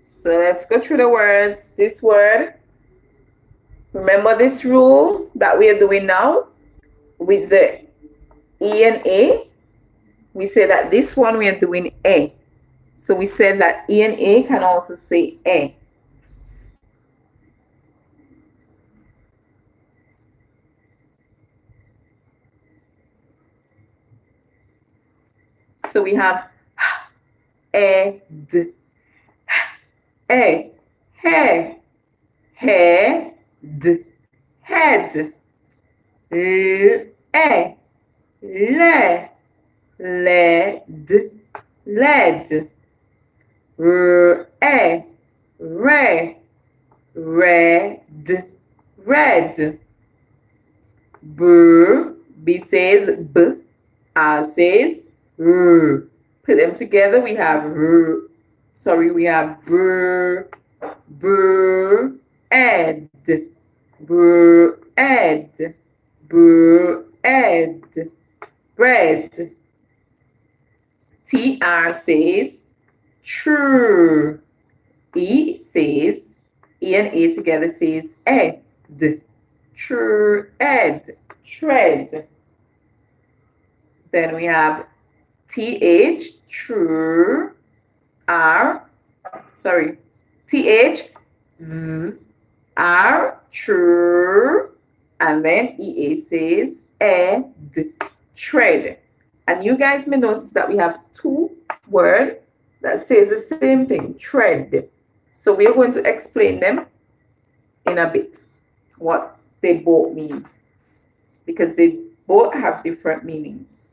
So let's go through the words. This word, remember this rule that we are doing now with the E and A? We say that this one we are doing A. So we said that E and A can also say A. So we have E, D, E, he, head, head, le, led, led, re, red, red, B says B, R says R. Put them together, we have R. Sorry, we have bird, ed, ed, ed, bread. TR says true. E says, E and A together says ed. True, ed, tread. Then we have TH, true, R, sorry, TH, R, true, and then EA says ed, tread. And you guys may notice that we have two words that says the same thing, tread. So we are going to explain them in a bit, what they both mean, because they both have different meanings.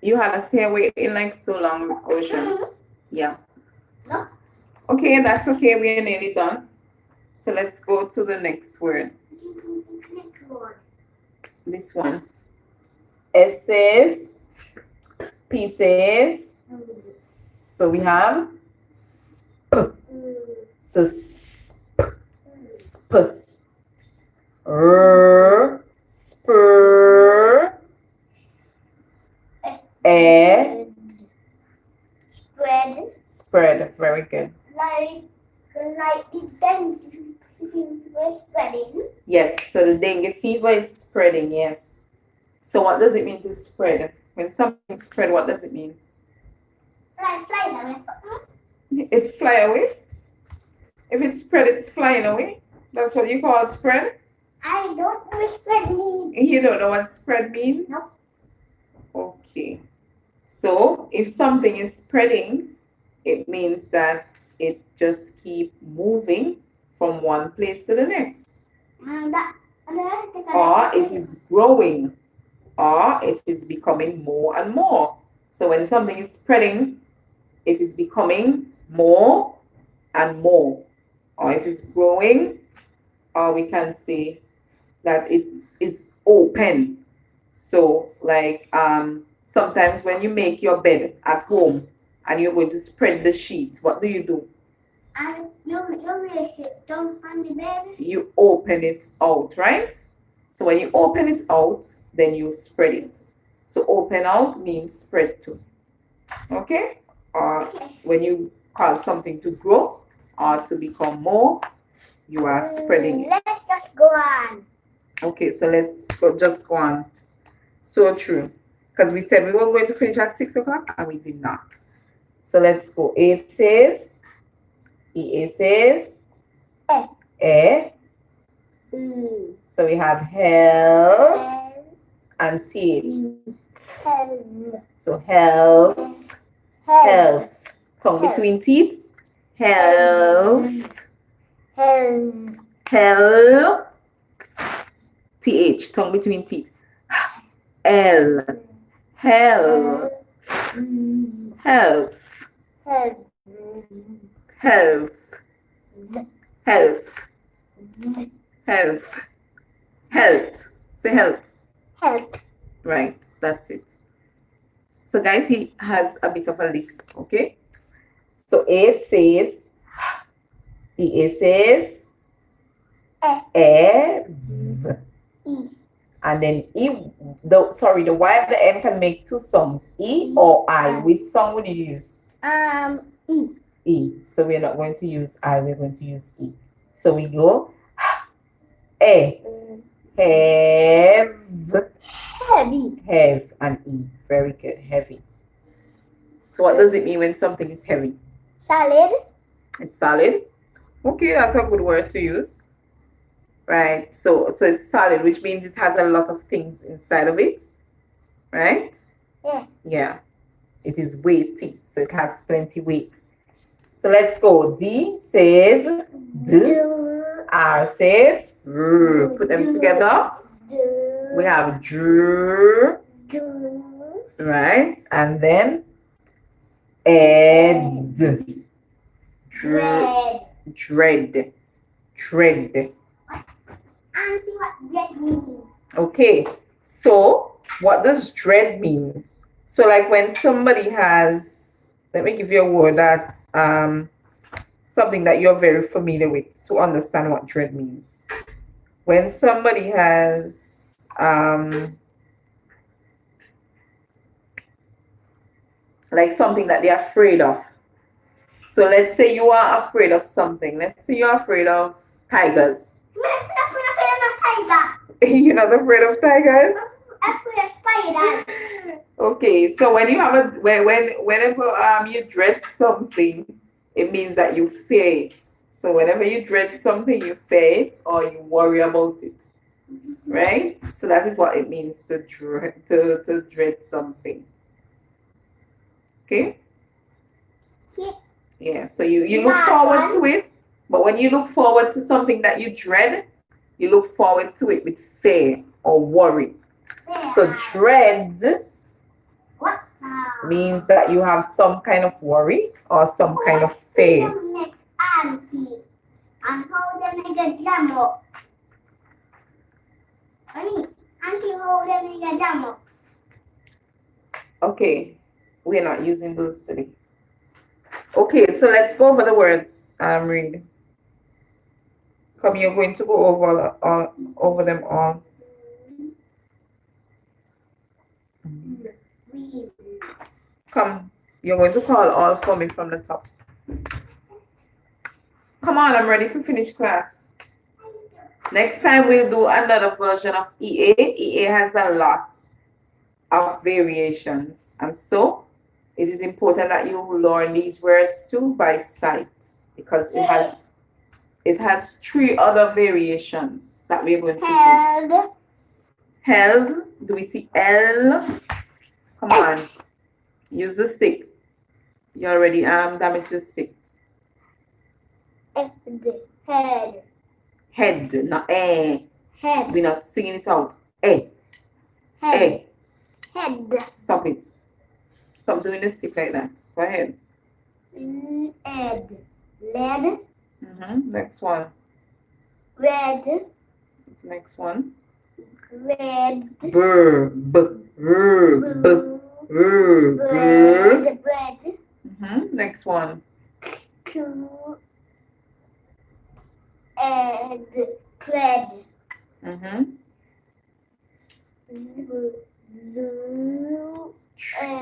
You had us here waiting like so long, Ocean. Yeah. No. Okay, that's okay. We're nearly done. So let's go to the next word. This one. S's, pieces. So we have sp. So sp. Spur. Spread. Spread. Very good. Like the dengue was spreading. Yes, so the dengue fever is spreading, yes. So what does it mean to spread? When something spread, what does it mean? Fly away. It fly away? If it's spread, it's flying away? That's what you call spread? I don't know what spread means. You don't know what spread means? No. Okay. So if something is spreading, it means that it just keep moving from one place to the next. Or it is growing. Or it is becoming more and more. So when something is spreading, it is becoming more and more. Or it is growing, or we can say that it is open. So like sometimes when you make your bed at home and you're going to spread the sheet, what do? You raise it down on the bed. You open it out, right? So when you open it out, then you spread it. So open out means spread to. Okay? Or when you cause something to grow or to become more, you are spreading it. Let's just go on. Okay, so let's just go on. So true. Because we said we were going to finish at 6 o'clock and we did not. So let's go. A says, E says, So we have health and teeth. So health, health. Tongue between teeth. Health, health. TH, tongue between teeth. L, health, health, health, health, health, health. Say health. Health. Right, that's it. So guys, he has a bit of a list, okay? So A says, E says, E, and then E, the Y at the end can make two songs, E or I. Which song would you use? E. E. So we're not going to use I, we're going to use E. So we go, E, have, Heavy. have, and E. Very good, heavy. So what does it mean when something is heavy? Solid. It's solid. Okay, that's a good word to use. Right, so it's solid, which means it has a lot of things inside of it. Right? Yeah. Yeah. It is weighty, so it has plenty weight. So let's go. D says D. R says R. Put them together. We have dr. Right? And then ed. Red. Dread. Dread. Auntie, what red means? Okay, so what does dread means? So like when somebody has, let me give you a word that something that you're very familiar with to understand what dread means. When somebody has like something that they're afraid of. So let's say you are afraid of something. Let's say you're afraid of tigers. You're not afraid of tigers? I'm afraid of spiders. Okay, so when you have whenever you dread something, it means that you fear it. So whenever you dread something, you fear it or you worry about it. Right? So that is what it means to dread something. Okay? Yeah, so you look forward to it, but when you look forward to something that you dread, you look forward to it with fear or worry. So dread, What? means that you have some kind of worry or some kind of fear. Auntie. And how them make a demo? Auntie, how them make a demo? Okay, we're not using those today. Okay, so let's go over the words, Reid. Come, you're going to go over them all. Come, you're going to call all for me from the top. Come on, I'm ready to finish class. Next time we'll do another version of EA. EA has a lot of variations, and so it is important that you learn these words too by sight, because it has 3 other variations that we're going to do. Held. Do we see L? Come on. Use the stick. You already damaged the stick. Head. Head, not eh. Head. We're not singing it out. Eh. Eh. Head. Stop it. Stop doing the stick like that. Go ahead. Lead. Lead. Next one. Red. Next one. Red. Burr. Burr. Bread. Next one. And thread.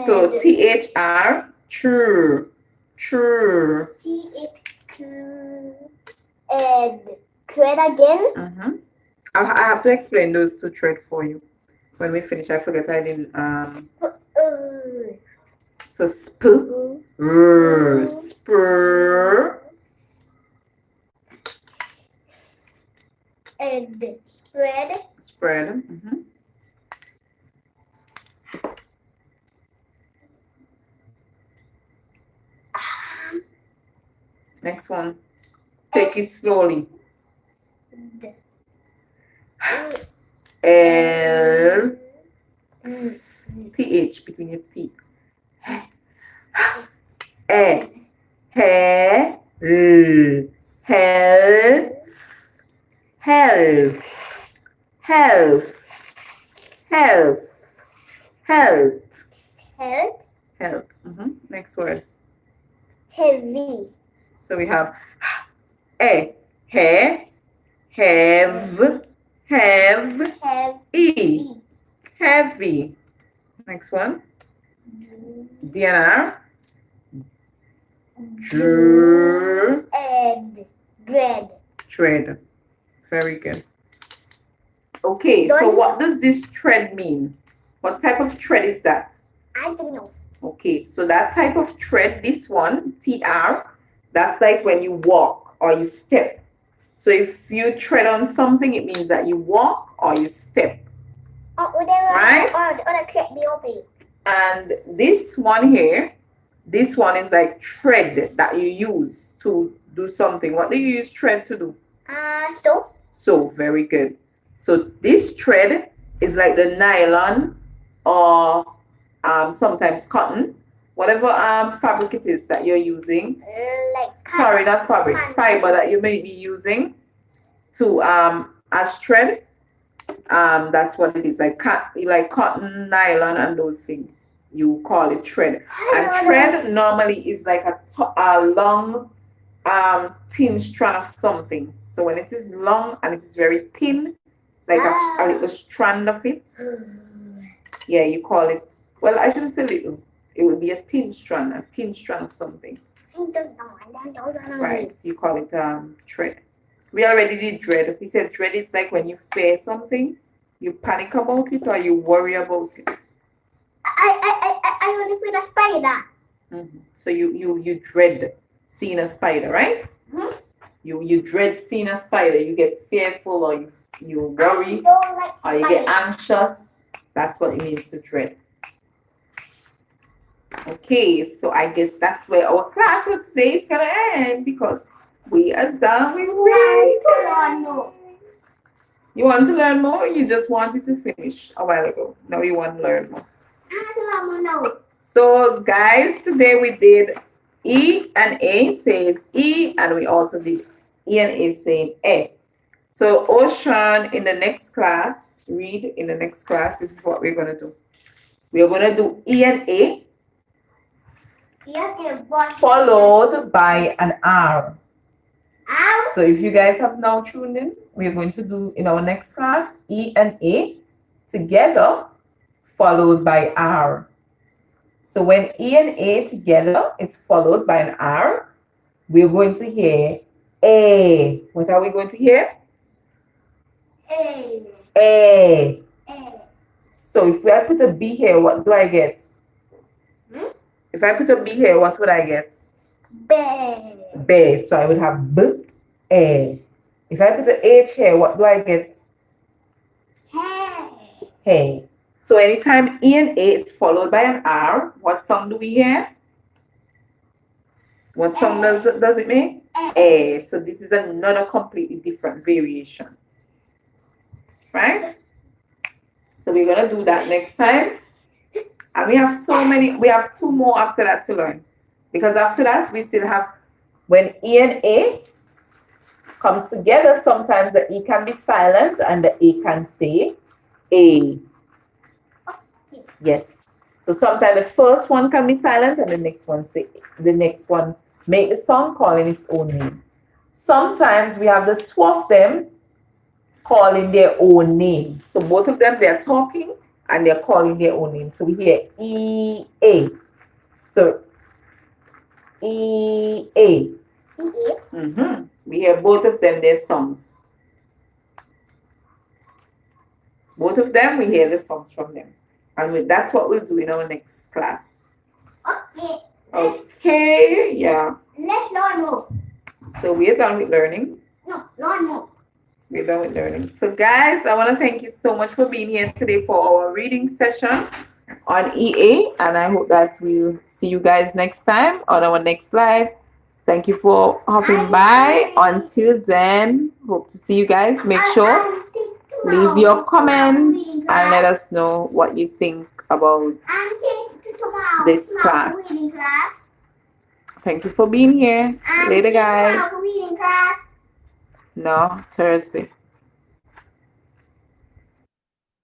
So THR. True. And thread again. I have to explain those 2 thread for you when we finish. I forget I didn't. So spur, spur, and spread. Spread. Next one. Take it slowly. L. TH between your teeth. Health. Next word. Heavy. So we have have, e, heavy. Next one. DNR. And Tread. Very good. Okay, so what does this tread mean? What type of tread is that? I don't know. Okay, so that type of tread, this one, TR, that's like when you walk or you step. So if you tread on something, it means that you walk or you step. Right? And this one here, this one is like tread that you use to do something. What do you use tread to do? Sew. So, very good. So this thread is like the nylon or sometimes cotton, whatever fabric it is that you're using. Sorry, not fabric, fiber that you may be using to as thread. That's what it is, like cotton, nylon, and those things. You call it thread. And thread normally is like a long, thin strand of something. So when it is long and it is very thin, like a little strand of it, yeah, you call it. Well, I shouldn't say little. It would be a thin strand of something. Right, you call it thread. We already did dread. We said dread is like when you fear something, you panic about it or you worry about it. I only fear a spider. So you dread seeing a spider, right? You dread seeing a spider. You get fearful or you worry or you get anxious. That's what it means to dread. Okay, so I guess that's where our class for today is gonna end because we are done with Reid. You want to learn more? Or you just wanted to finish a while ago. Now you want to learn more. So guys, today we did E and A says E, and we also did E and A saying A. So Ocean, in the next class, Reid, in the next class, this is what we're gonna do. We are gonna do E and A followed by an R. So if you guys have now tuned in, we're going to do in our next class E and A together followed by R. So when E and A together is followed by an R, we're going to hear A. What are we going to hear? A. A. A. So if I put a B here, what do I get? If I put a B here, what would I get? B. B. So I would have B, A. If I put an H here, what do I get? Hey. Hey. So anytime E and A is followed by an R, what song do we hear? What song does it make? A. So this is another completely different variation. Right? So we're gonna do that next time. And we have we have two more after that to learn. Because after that, we still have when E and A comes together, sometimes the E can be silent and the A can say A. Yes. So sometimes the first one can be silent and the next one make the song calling its own name. Sometimes we have the two of them calling their own name. So both of them, they're talking and they're calling their own name. So we hear E A. So E A. We hear both of them, their songs. Both of them, we hear the songs from them. And that's what we'll do in our next class. Okay. Okay, yeah. Let's learn more. So we're done with learning. No, learn more. We're done with learning. So guys, I want to thank you so much for being here today for our reading session on EA. And I hope that we'll see you guys next time on our next live. Thank you for hopping by. Until then, hope to see you guys. Make sure leave your comments and let us know what you think about this class. Thank you for being here. Later, guys. No, Thursday.